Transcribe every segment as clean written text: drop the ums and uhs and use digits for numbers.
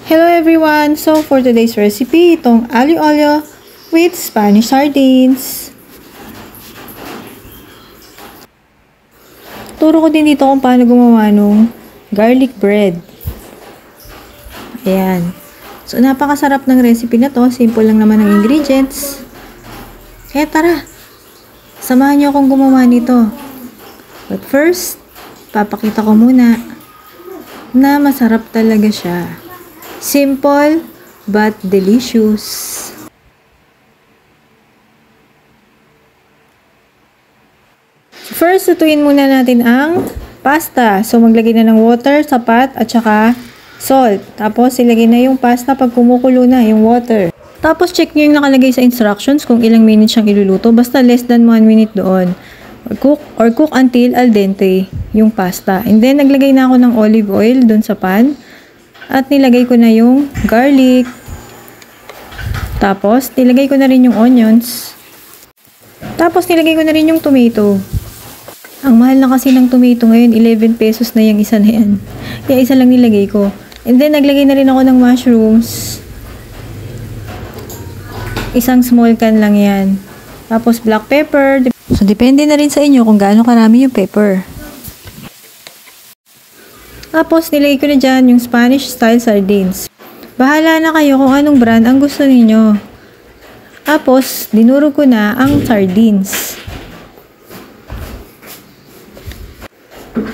Hello everyone! So for today's recipe, itong aglio olio with Spanish sardines. Turo ko din dito kung paano gumawa ng garlic bread. Ayan. So napakasarap ng recipe na to. Simple lang naman ang ingredients. Kaya tara, samahan niyo akong gumawa nito. But first, papakita ko muna na masarap talaga siya. Simple but delicious. First, lutuin muna natin ang pasta. So, maglagay na ng water, sapat, at saka salt. Tapos, ilagay na yung pasta pag kumukulo na yung water. Tapos, check nyo yung nakalagay sa instructions kung ilang minutes siyang iluluto. Basta less than 1 minute doon. Or cook until al dente yung pasta. And then, naglagay na ako ng olive oil doon sa pan. At nilagay ko na yung garlic. Tapos, nilagay ko na rin yung onions. Tapos, nilagay ko na rin yung tomato. Ang mahal na kasi ng tomato ngayon, 11 pesos na yung isa na yan. Kaya isa lang nilagay ko. And then, naglagay na rin ako ng mushrooms. Isang small can lang yan. Tapos, black pepper. So, depende na rin sa inyo kung gaano karami yung pepper. Tapos, nilagay ko na dyan yung Spanish style sardines. Bahala na kayo kung anong brand ang gusto niyo. Tapos, dinurog ko na ang sardines.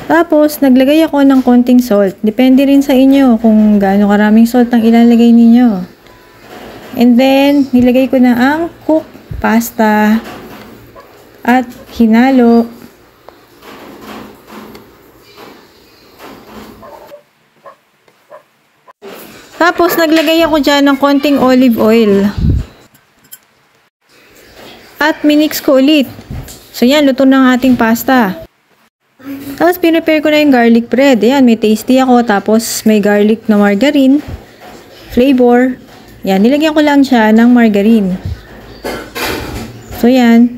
Tapos, naglagay ako ng konting salt. Depende rin sa inyo kung gaano karaming salt ang ilalagay ninyo. And then, nilagay ko na ang cooked pasta at hinalo. Tapos, naglagay ako dyan ng konting olive oil. At minix ko ulit. So, yan, luto na ang ating pasta. Tapos, pinrepare ko na yung garlic bread. Ayan, may tasty ako. Tapos, may garlic na margarine. Flavor. Yan, nilagyan ko lang siya ng margarine. So, yan.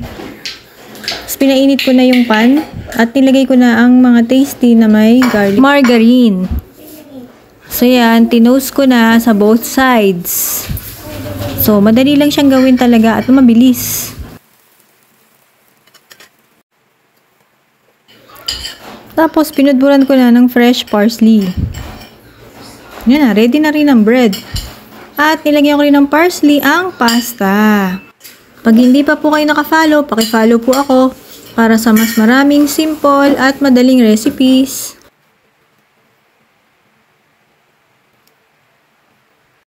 Tapos, pinainit ko na yung pan. At nilagay ko na ang mga tasty na may garlic margarine. So, yan. Tinoast ko na sa both sides. So, madali lang siyang gawin talaga at mabilis. Tapos, pinudburan ko na ng fresh parsley. Yan na. Ready na rin ang bread. At nilagyan ko rin ng parsley ang pasta. Pag hindi pa po kayo nakafollow, pakifollow po ako para sa mas maraming simple at madaling recipes.